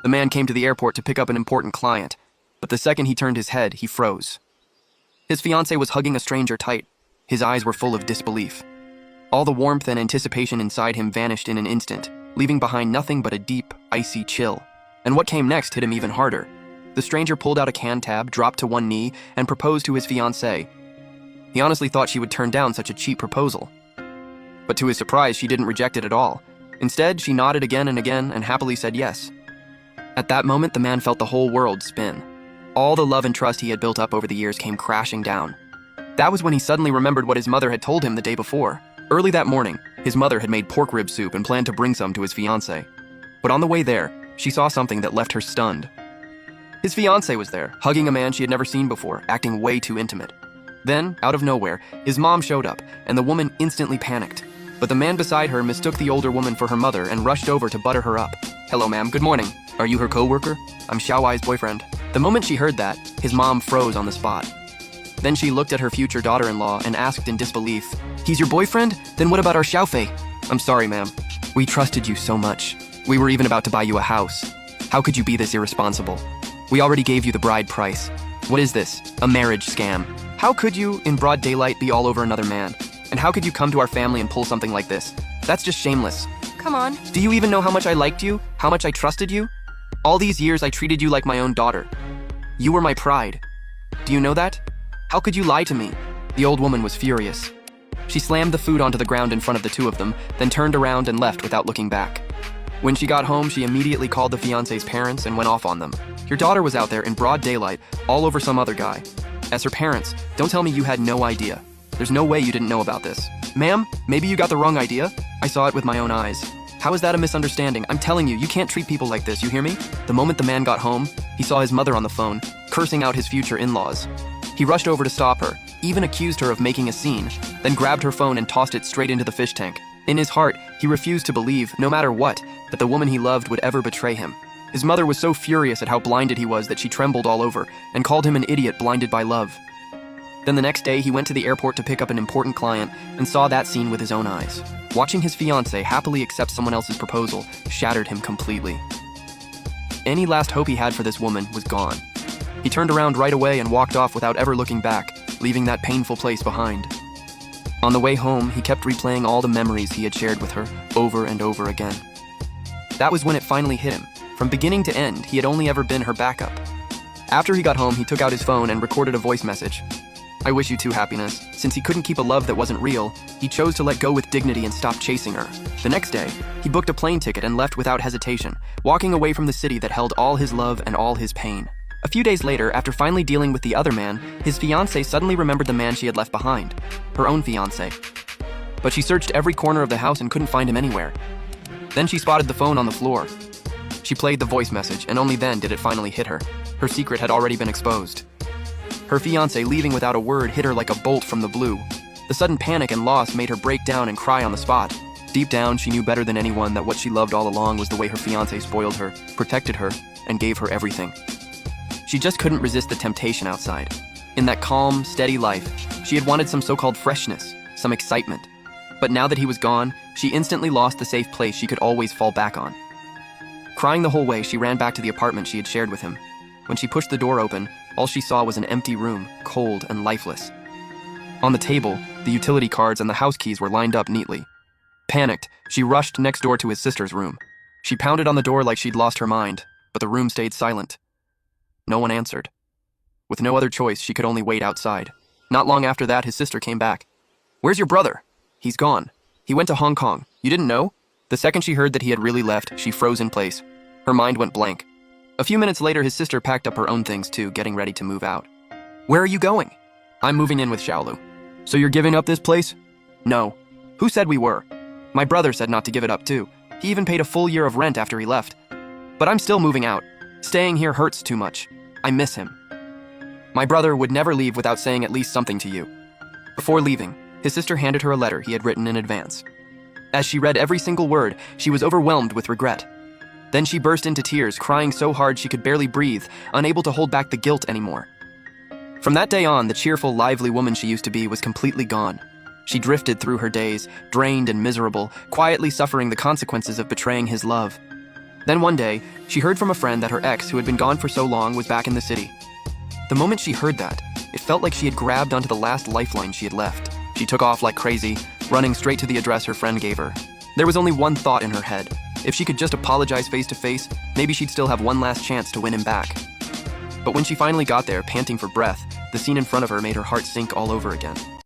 The man came to the airport to pick up an important client, but the second he turned his head, he froze. His fiancée was hugging a stranger tight. His eyes were full of disbelief. All the warmth and anticipation inside him vanished in an instant, leaving behind nothing but a deep, icy chill. And what came next hit him even harder. The stranger pulled out a can tab, dropped to one knee, and proposed to his fiancée. He honestly thought she would turn down such a cheap proposal. But to his surprise, she didn't reject it at all. Instead, she nodded again and happily said yes. At that moment, the man felt the whole world spin. All the love and trust he had built up over the years came crashing down. That was when he suddenly remembered what his mother had told him the day before. Early that morning, his mother had made pork rib soup and planned to bring some to his fiancée. But on the way there, she saw something that left her stunned. His fiancée was there, hugging a man she had never seen before, acting way too intimate. Then, out of nowhere, his mom showed up, and the woman instantly panicked. But the man beside her mistook the older woman for her mother and rushed over to butter her up. "Hello, ma'am. Good morning. Are you her co-worker? I'm Xiaowai's boyfriend." The moment she heard that, his mom froze on the spot. Then she looked at her future daughter-in-law and asked in disbelief, "He's your boyfriend? Then what about our Xiaofei?" "I'm sorry, ma'am. We trusted you so much. We were even about to buy you a house. How could you be this irresponsible? We already gave you the bride price. What is this? A marriage scam. How could you, in broad daylight, be all over another man? And how could you come to our family and pull something like this? That's just shameless. Come on. Do you even know how much I liked you? How much I trusted you? All these years I treated you like my own daughter. You were my pride. Do you know that? How could you lie to me?" The old woman was furious. She slammed the food onto the ground in front of the two of them, then turned around and left without looking back. When she got home, she immediately called the fiancé's parents and went off on them. "Your daughter was out there in broad daylight, all over some other guy. As her parents, don't tell me you had no idea. There's no way you didn't know about this. Ma'am, maybe you got the wrong idea? I saw it with my own eyes. How is that a misunderstanding? I'm telling you, you can't treat people like this, you hear me?" The moment the man got home, he saw his mother on the phone, cursing out his future in-laws. He rushed over to stop her, even accused her of making a scene, then grabbed her phone and tossed it straight into the fish tank. In his heart, he refused to believe, no matter what, that the woman he loved would ever betray him. His mother was so furious at how blinded he was that she trembled all over and called him an idiot blinded by love. Then the next day, he went to the airport to pick up an important client and saw that scene with his own eyes. Watching his fiancée happily accept someone else's proposal shattered him completely. Any last hope he had for this woman was gone. He turned around right away and walked off without ever looking back, leaving that painful place behind. On the way home, he kept replaying all the memories he had shared with her over and over again. That was when it finally hit him. From beginning to end, he had only ever been her backup. After he got home, he took out his phone and recorded a voice message. "I wish you two happiness." Since he couldn't keep a love that wasn't real, he chose to let go with dignity and stop chasing her. The next day, he booked a plane ticket and left without hesitation, walking away from the city that held all his love and all his pain. A few days later, after finally dealing with the other man, his fiancée suddenly remembered the man she had left behind, her own fiancé. But she searched every corner of the house and couldn't find him anywhere. Then she spotted the phone on the floor. She played the voice message, and only then did it finally hit her. Her secret had already been exposed. Her fiancé leaving without a word hit her like a bolt from the blue. The sudden panic and loss made her break down and cry on the spot. Deep down, she knew better than anyone that what she loved all along was the way her fiancé spoiled her, protected her, and gave her everything. She just couldn't resist the temptation outside. In that calm, steady life, she had wanted some so-called freshness, some excitement. But now that he was gone, she instantly lost the safe place she could always fall back on. Crying the whole way, she ran back to the apartment she had shared with him. When she pushed the door open, all she saw was an empty room, cold and lifeless. On the table, the utility cards and the house keys were lined up neatly. Panicked, she rushed next door to his sister's room. She pounded on the door like she'd lost her mind, but the room stayed silent. No one answered. With no other choice, she could only wait outside. Not long after that, his sister came back. "Where's your brother?" "He's gone. He went to Hong Kong. You didn't know?" The second she heard that he had really left, she froze in place. Her mind went blank. A few minutes later, his sister packed up her own things too, getting ready to move out. "Where are you going?" "I'm moving in with Xiaolu." "So you're giving up this place?" "No. Who said we were? My brother said not to give it up too. He even paid a full year of rent after he left. But I'm still moving out. Staying here hurts too much. I miss him. My brother would never leave without saying at least something to you." Before leaving, his sister handed her a letter he had written in advance. As she read every single word, she was overwhelmed with regret. Then she burst into tears, crying so hard she could barely breathe, unable to hold back the guilt anymore. From that day on, the cheerful, lively woman she used to be was completely gone. She drifted through her days, drained and miserable, quietly suffering the consequences of betraying his love. Then one day, she heard from a friend that her ex, who had been gone for so long, was back in the city. The moment she heard that, it felt like she had grabbed onto the last lifeline she had left. She took off like crazy, running straight to the address her friend gave her. There was only one thought in her head. If she could just apologize face to face, maybe she'd still have one last chance to win him back. But when she finally got there, panting for breath, the scene in front of her made her heart sink all over again.